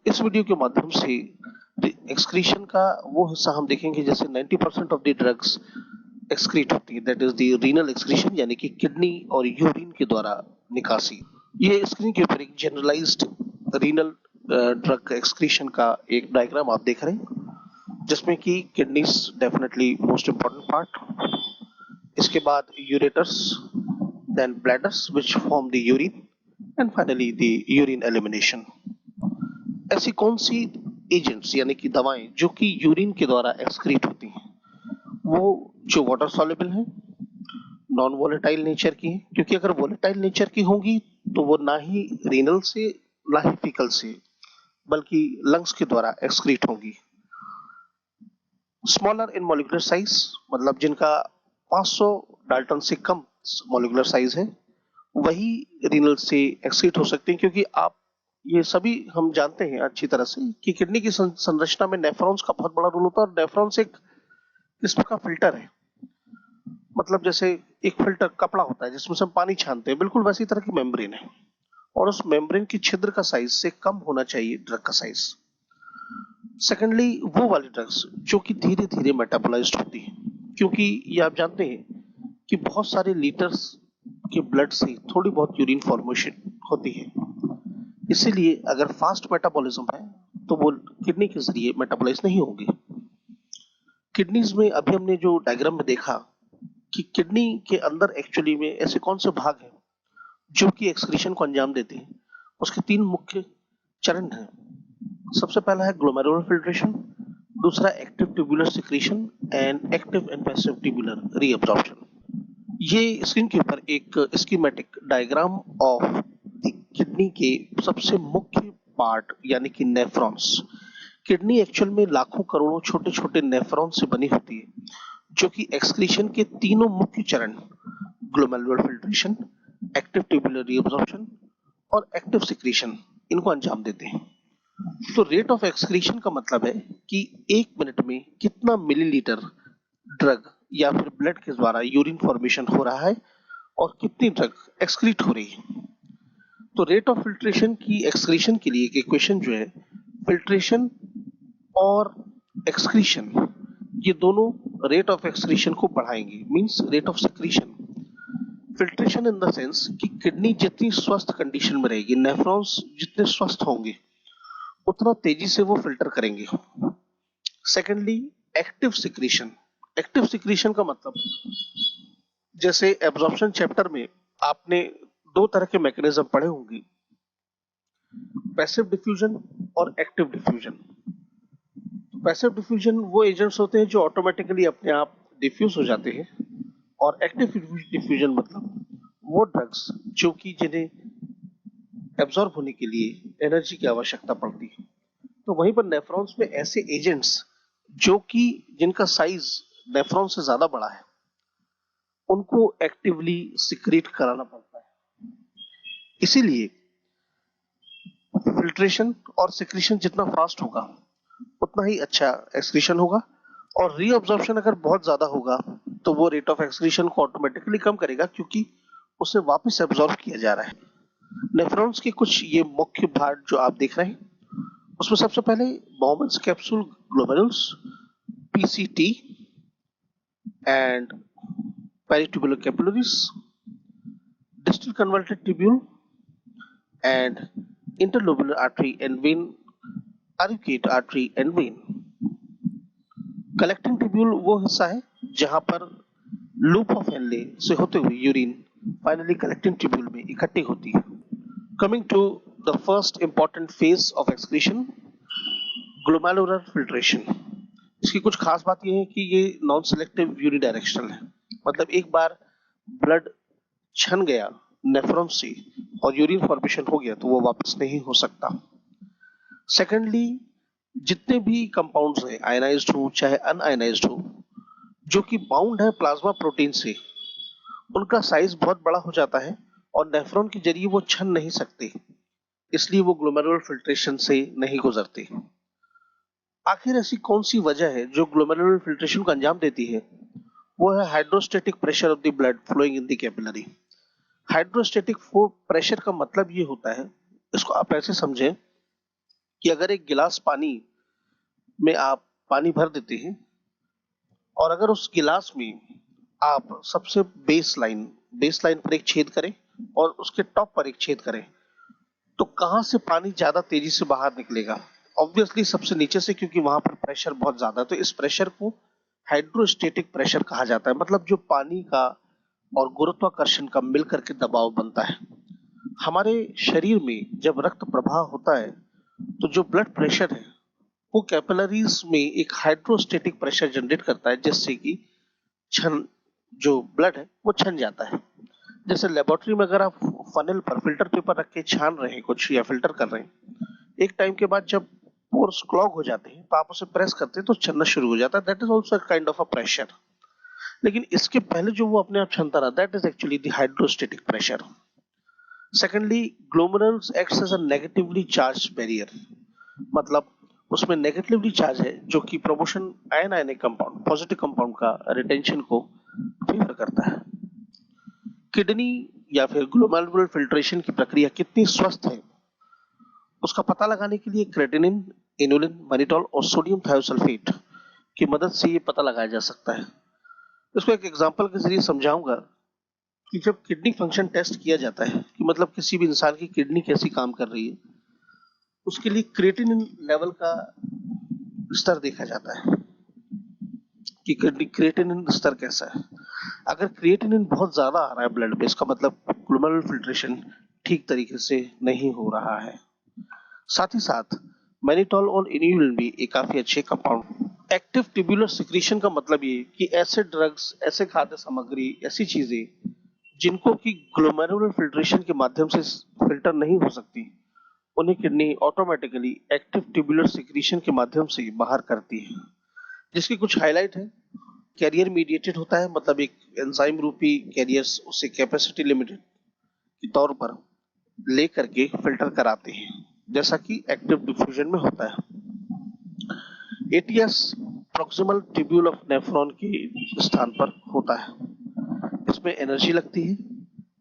इस वीडियो के माध्यम से एक्सक्रीशन का वो हिस्सा हम देखेंगे जैसे 90% ऑफ द ड्रग्स एक्सक्रीट होती है, that is the renal excretion, यानी कि किडनी और यूरिन के द्वारा निकासी। ये स्क्रीन के ऊपर एक जनरलाइज्ड रीनल ड्रग एक्सक्रीशन का एक डायग्राम आप देख रहे हैं, जिसमें कि kidneys definitely most important part, इसके बाद ureters, then bladders which form the urine, and finally the urine elimination. ऐसी कौन सी एजेंट्स यानी कि दवाएं जो कि यूरिन के द्वारा एक्सक्रीट होती हैं, वो जो वाटर सॉल्युबल हैं, नॉन वोलेटाइल नेचर की हैं, क्योंकि अगर वोलेटाइल नेचर की होंगी तो वो ना ही रीनल से ना ही फीकल से बल्कि लंग्स के द्वारा एक्सक्रीट होंगी। स्मॉलर इन मॉलिक्यूलर साइज, मतलब जिनका 500 डाल्टन से कम मॉलिक्यूलर साइज है, वही रीनल से एक्सक्रीट हो सकते हैं, क्योंकि आप ये सभी हम जानते हैं अच्छी तरह से कि किडनी की संरचना में नेफ्रॉन्स का बहुत बड़ा रोल होता है, और नेफ्रॉन्स एक किस्म का फिल्टर है। मतलब जैसे एक फिल्टर कपड़ा होता है जिसमें से हम पानी छानते हैं, बिल्कुल वैसी तरह की मेम्ब्रेन है, और उस मेम्ब्रेन की छिद्र का साइज से कम होना चाहिए ड्रग का साइज। सेकेंडली, वो वाली ड्रग्स जो कि धीरे धीरे मेटाबोलाइज्ड होती है, क्योंकि ये आप जानते हैं कि बहुत सारे लीटर्स के ब्लड से थोड़ी बहुत यूरिन फॉर्मेशन होती है, इसीलिए अगर फास्ट मेटाबॉलिज्म है तो वो किडनी के जरिए मेटाबोलाइज नहीं होंगे। किडनीज में अभी हमने जो डायग्राम में देखा कि किडनी के अंदर एक्चुअली में ऐसे कौन से भाग हैं जो कि एक्सक्रीशन को अंजाम देते हैं, उसके 3 मुख्य चरण हैं। सबसे पहला है ग्लोमेरुलर फिल्ट्रेशन, दूसरा active tubular secretion, and active and passive tubular reabsorption. ये स्क्रीन के ऊपर एक स्कीमेटिक डायग्राम ऑफ किडनी के सबसे मुख्य पार्ट यानी कि नेफ्रॉन्स। किडनी एक्चुअल में लाखों करोड़ों छोटे छोटे नेफ्रॉन से बनी होती है, जो कि एक्सक्रीशन के तीनों मुख्य चरण glomerular filtration, active tubular reabsorption और एक्टिव सिक्रीशन इनको अंजाम देते हैं। तो रेट ऑफ एक्सक्रीशन का मतलब है कि 1 मिनट में कितना मिलीलीटर ड्रग या फिर ब्लड के द्वारा यूरिन फॉर्मेशन हो रहा है और कितनी ड्रग एक्सक्रीट हो रही है। तो रेट ऑफ फिल्ट्रेशन की एक्सक्रीशन के लिए एक इक्वेशन जो है, फिल्ट्रेशन और एक्सक्रीशन, ये दोनों रेट ऑफ एक्सक्रीशन को बढ़ाएंगे, means rate of secretion. Filtration in the sense कि किडनी जितनी स्वस्थ कंडीशन में रहेगी, नेफ्रॉन्स जितने स्वस्थ होंगे, उतना तेजी से वो फिल्टर करेंगे। Secondly, active secretion. Active secretion का मतलब, जैसे एब्जॉर्प्शन चैप्टर में आपने 2 तरह के मैकेनिज्म पढ़े होंगे, पैसिव डिफ्यूजन और एक्टिव डिफ्यूजन। पैसिव डिफ्यूजन वो एजेंट्स होते हैं जो ऑटोमेटिकली अपने आप डिफ्यूज हो जाते हैं, और एक्टिव डिफ्यूजन मतलब वो ड्रग्स जो कि जिन्हें एब्जॉर्ब होने के लिए एनर्जी की आवश्यकता पड़ती है। तो वहीं पर नेफ्रॉन्स में ऐसे एजेंट्स जो कि जिनका साइज नेफ्रॉन से ज्यादा बड़ा है, उनको एक्टिवली सिक्रीट कराना पड़ता है। इसीलिए फिल्ट्रेशन और सिक्रीशन जितना फास्ट होगा उतना ही अच्छा एक्सक्रीशन होगा, और रीअब्जॉर्प्शन अगर बहुत ज्यादा होगा तो वो रेट ऑफ एक्सक्रीशन को ऑटोमेटिकली कम करेगा, क्योंकि उसे वापस एब्जॉर्ब किया जा रहा है। नेफ्रॉन्स के कुछ ये मुख्य भाग जो आप देख रहे हैं, उसमें सबसे पहले Bowman's capsule glomerulus, PCT and peritubular capillaries, distal converted tubule and interlobular artery and vein, arcuate artery and vein। Collecting tubule वो हिस्सा है जहां पर लूप ऑफ हेनले से होते हुए यूरिन फाइनली कलेक्टिंग ट्यूब्यूल में इकट्ठी होती है। Coming to the first important phase of excretion, glomerular filtration. इसकी कुछ खास बात यह है कि ये नॉन सिलेक्टिव यूनिडायरेक्शनल है, मतलब एक बार ब्लड छन गया नेफ्रॉन से और यूरिन फॉर्मेशन हो गया तो वो वापस नहीं हो सकता। सेकेंडली, जितने भी कंपाउंड्स हैं, आयनाइज्ड हो चाहे अनआयनाइज्ड हो, जो कि बाउंड है प्लाज्मा प्रोटीन से, उनका साइज बहुत बड़ा हो जाता है और नेफ्रॉन के जरिए वो छन नहीं सकते, इसलिए वो ग्लोमेरुलर फिल्ट्रेशन से नहीं गुजरते। आखिर ऐसी कौन सी वजह है जो ग्लोमेरुलर फिल्ट्रेशन को अंजाम देती है? वो है hydrostatic pressure of the blood flowing in the capillary. Hydrostatic pressure का मतलब ये होता है, इसको आप ऐसे समझें कि अगर एक गिलास पानी में आप पानी भर देते हैं और अगर उस गिलास में आप सबसे बेस लाइन पर एक छेद करें और उसके टॉप पर एक छेद करें, तो कहां से पानी ज्यादा तेजी से बाहर निकलेगा? ऑब्वियसली सबसे नीचे से, क्योंकि वहां पर प्रेशर बहुत ज्यादा है। तो इस प्रेशर को हाइड्रोस्टेटिक प्रेशर कहा जाता है, मतलब जो पानी का और गुरुत्वाकर्षण का मिलकर के दबाव बनता है। हमारे शरीर में जब रक्त प्रवाह होता है तो जो ब्लड प्रेशर है वो कैपिलरीज में एक हाइड्रोस्टेटिक प्रेशर जनरेट करता है, जिससे कि छन जो ब्लड है वो छन जाता है। जैसे लेबोरेटरी में अगर आप फनल पर फिल्टर पेपर रख के छान रहे हैं कुछ या फिल्टर कर रहे हैं, एक टाइम के बाद जब पोर्स क्लॉग हो जाते हैं तो आप उसे प्रेस करते हैं तो छनना शुरू हो जाता है। That is also kind of a pressure. लेकिन इसके पहले जो वो अपने आप छनता रहा, that is actually the hydrostatic pressure. Secondly, glomerulus acts as a negatively charge barrier, मतलब उसमें नेगेटिवली चार्ज है जो कि promotion ionic compound, positive compound का रिटेंशन को फेवर करता है। किडनी या फिर ग्लोमेरुलर फिल्ट्रेशन की प्रक्रिया कितनी स्वस्थ है उसका पता लगाने के लिए क्रेटिनिन, इनुलिन, मैनिटोल और सोडियम थायोसल्फेट की मदद से ये पता लगाया जा सकता है। इसको एक एग्जांपल के जरिए समझाऊंगा कि जब किडनी फंक्शन टेस्ट किया जाता है कि मतलब किसी भी इंसान की किडनी कैसी काम कर रही है, उसके लिए क्रिएटिनिन लेवल का स्तर देखा जाता है कि क्रिएटिनिन स्तर कैसा है। अगर क्रिएटिनिन बहुत ज्यादा आ रहा है ब्लड में, इसका मतलब ग्लोमेरुलर फिल्ट्रेशन ठीक तरीके से नहीं हो रहा है। साथ ही साथ मैनिटोल और इन्यूलिन भी एक काफी अच्छे कंपाउंड। एक्टिव ट्यूबुलर सिक्रीशन का मतलब ये कि ऐसे ड्रग्स, ऐसे खाद्य सामग्री, ऐसी चीजें जिनको कि ग्लोमेरुलर फिल्ट्रेशन के माध्यम से फिल्टर नहीं हो सकती, उन्हें kidney automatically active tubular secretion के माध्यम से बाहर करती है। जिसकी कुछ हाईलाइट है, कैरियर मीडिएटेड होता है, मतलब एक एंजाइम रूपी कैरियर्स उसे कैपेसिटी लिमिटेड के तौर पर लेकर के फिल्टर कराते हैं, जैसा कि एक्टिव डिफ्यूजन में होता है। ATS proximal tubule of nephron के स्थान पर होता है। इसमें एनर्जी लगती है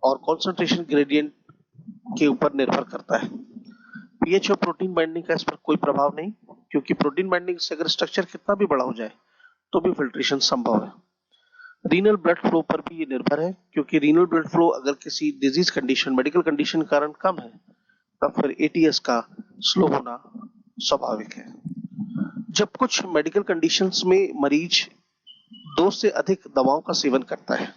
और कंसंट्रेशन ग्रेडियंट के ऊपर निर्भर करता है। पीएच और प्रोटीन बाइंडिंग का इस पर कोई प्रभाव नहीं, क्योंकि प्रोटीन बाइंडिंग से अगर स्ट्रक्चर कितना भी बड़ा हो जाए तो भी फिल्ट्रेशन संभव है। रीनल ब्लड फ्लो पर भी ये निर्भर है, क्योंकि रीनल ब्लड फ्लो अगर किसी डिजीज कंडीशन, मेडिकल कंडीशन के कारण कम है, तब फिर एटीएस का स्लो होना स्वाभाविक है। जब कुछ मेडिकल कंडीशंस में मरीज 2 से अधिक दवाओं का सेवन करता है,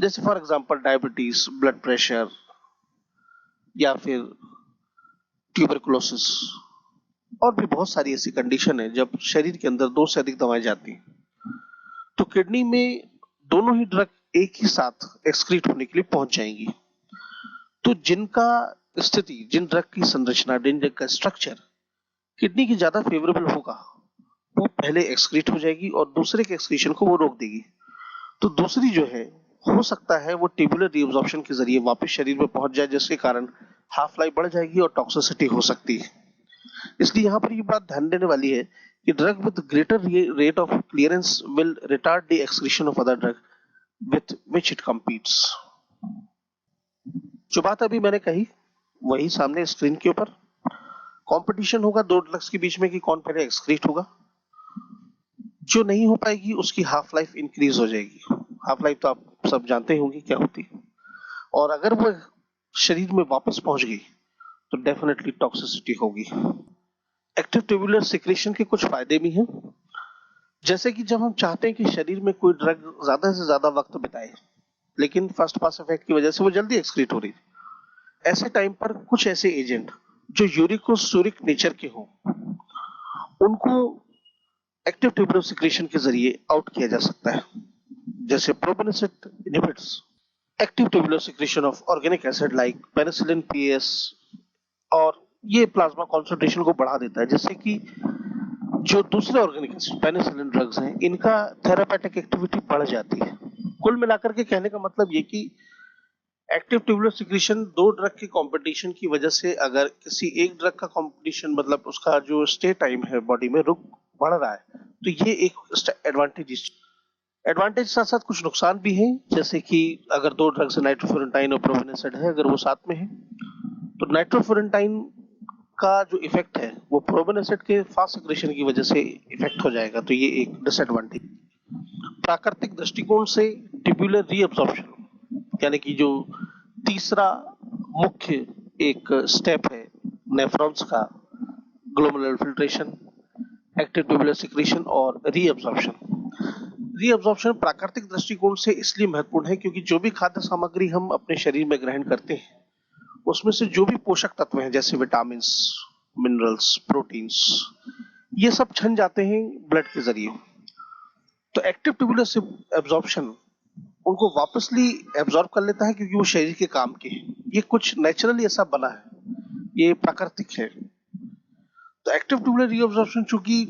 जैसे for example diabetes, blood pressure या फिर ट्यूबरकुलोसिस, और भी बहुत सारी ऐसी कंडीशन है जब शरीर के अंदर 2 से अधिक दवाएं जाती हैं, तो किडनी में दोनों ही ड्रग एक ही साथ एक्सक्रीट होने के लिए पहुंच जाएंगी। तो जिनका स्थिति, जिन ड्रग की संरचना, जिन ड्रग का स्ट्रक्चर किडनी की ज्यादा फेवरेबल होगा, वो पहले एक्सक्रीट हो जाएगी और दूसरे के एक्सक्रीशन को वो रोक देगी। तो दूसरी जो है, हो सकता है वो ट्यूबुलर रीअब्जॉर्प्शन के जरिए वापस शरीर में पहुंच जाए, जिसके कारण हाफ लाइफ बढ़ जाएगी और टॉक्सिसिटी हो सकती है। इसलिए यहाँ पर ये बात ध्यान देने वाली है कि drug with greater rate of clearance will retard the excretion of other drug with which it competes. जो बात अभी मैंने कही वही सामने स्क्रीन के ऊपर कंपटीशन होगा 2 ड्रग्स के बीच में कि कौन पहले एक्सक्रीट होगा। जो नहीं हो पाएगी उसकी हाफ लाइफ इंक्रीज हो जाएगी। हाफ लाइफ तो आप सब जानते होंगे क्या होती है, और अगर वो शरीर में वापस पहुंच गई तो डेफिनेटली टॉक्सिसिटी होगी। एक्टिव ट्यूबुलर सिक्रेशन के कुछ फायदे भी हैं, जैसे कि जब हम चाहते हैं कि शरीर में कोई ड्रग ज्यादा से ज्यादा वक्त बिताए, लेकिन फर्स्ट पास इफेक्ट की वजह से वो जल्दी एक्सक्रीट हो रही है, ऐसे टाइम पर कुछ ऐसे एजेंट जो यूरिकोस्यूरिक नेचर के हों, उनको एक्टिव ट्यूबुलर सिक्रेशन के जरिए आउट किया जा सकता है। जैसे probenecid inhibits active tubular secretion of organic acid like penicillin PS, और ये प्लाज्मा कंसंट्रेशन को बढ़ा देता है, जिससे कि जो दूसरे ऑर्गेनिक एसिड पेनिसिलिन ड्रग्स हैं, इनका थेरापेटिक एक्टिविटी बढ़ जाती है। कुल मिलाकर के कहने का मतलब ये कि एक्टिव ट्यूबुलर सिक्रेशन 2 ड्रग के कंपटीशन की वजह से, अगर किसी एक ड्रग का कंपटीशन मतलब उसका जो स्टे टाइम है बॉडी में रुक बढ़ रहा है, तो ये एक एडवांटेज। एडवांटेज साथ साथ कुछ नुकसान भी हैं, जैसे कि अगर 2 ड्रग्स नाइट्रोफुरेंटाइन और प्रोपेनिसिड है, अगर वो साथ में है तो नाइट्रोफुरेंटाइन का जो इफेक्ट है वो प्रोबेन एसिड के फास्ट सिक्रेशन की वजह से इफेक्ट हो जाएगा, तो ये एक डिसएडवांटेज। प्राकृतिक दृष्टिकोण से ट्यूबुलर रीअब्जॉर्प्शन यानी कि जो तीसरा मुख्य एक स्टेप है नेफ्रॉन्स का, glomerular filtration, active tubular secretion और रीअब्जॉर्प्शन। रीअब्जॉर्प्शन प्राकृतिक दृष्टिकोण से इसलिए महत्वपूर्ण है क्योंकि जो भी खाद्य सामग्री हम अपने शरीर में ग्रहण करते हैं उसमें से जो भी पोषक तत्व हैं जैसे विटामिन, मिनरल्स, प्रोटीन्स, ये सब छन जाते हैं ब्लड के जरिए। तो एक्टिव ट्यूबुलर एब्जॉर्प्शन उनको वापसली एब्जॉर्ब कर लेता है क्योंकि वो शरीर के काम के हैं। ये कुछ नेचुरली ऐसा बना है, ये प्राकृतिक है। तो एक्टिव ट्यूबुलर रीअब्जॉर्प्शन चूंकि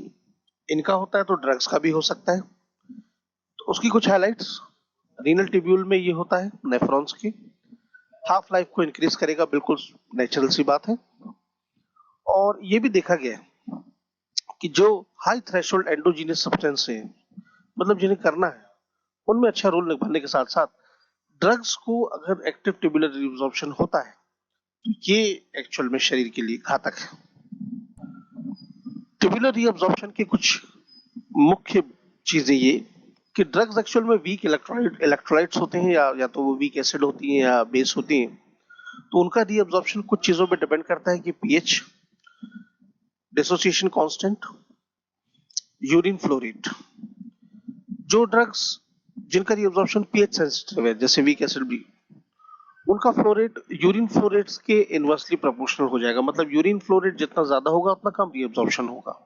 इनका होता है तो ड्रग्स का भी हो सकता है। तो उसकी कुछ हाइलाइट्स, रीनल ट्यूब्यूल में ये होता है नेफ्रॉन्स के, हाफ लाइफ को इंक्रीज करेगा, बिल्कुल नेचुरल सी बात है। और ये भी देखा गया है कि जो हाई थ्रेशोल्ड एंडोजीनियस सब्सटेंस है, मतलब जिन्हें करना है, उनमें अच्छा रोल निभाने के साथ साथ ड्रग्स को अगर एक्टिव ट्यूबुलर रीअब्जॉर्प्शन होता है तो ये एक्चुअल में शरीर के लिए घातक है। ट्यूबुलर रीअब्जॉर्प्शन के कुछ मुख्य चीजें ये कि ड्रग्स एक्चुअल में वीक इलेक्ट्रोलाइट्स होते हैं, या तो वो वीक एसिड होती हैं या बेस होती हैं। तो उनका रीअब्जॉर्प्शन कुछ चीजों पे डिपेंड करता है कि pH, dissociation constant, urine flow rate. जो ड्रग्स जिनका रीअब्जॉर्प्शन पीएच सेंसिटिव है जैसे वीक एसिड भी, उनका flow rate urine flow rates के इनवर्सली प्रोपोर्शनल हो जाएगा, मतलब यूरिन फ्लो रेट जितना ज्यादा होगा उतना कम रीअब्जॉर्प्शन होगा।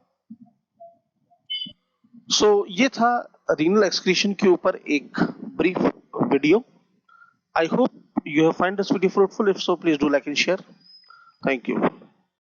ये था रीनल एक्सक्रीशन के ऊपर एक brief video. I hope you have find this video fruitful. If so, please do like and share. Thank you.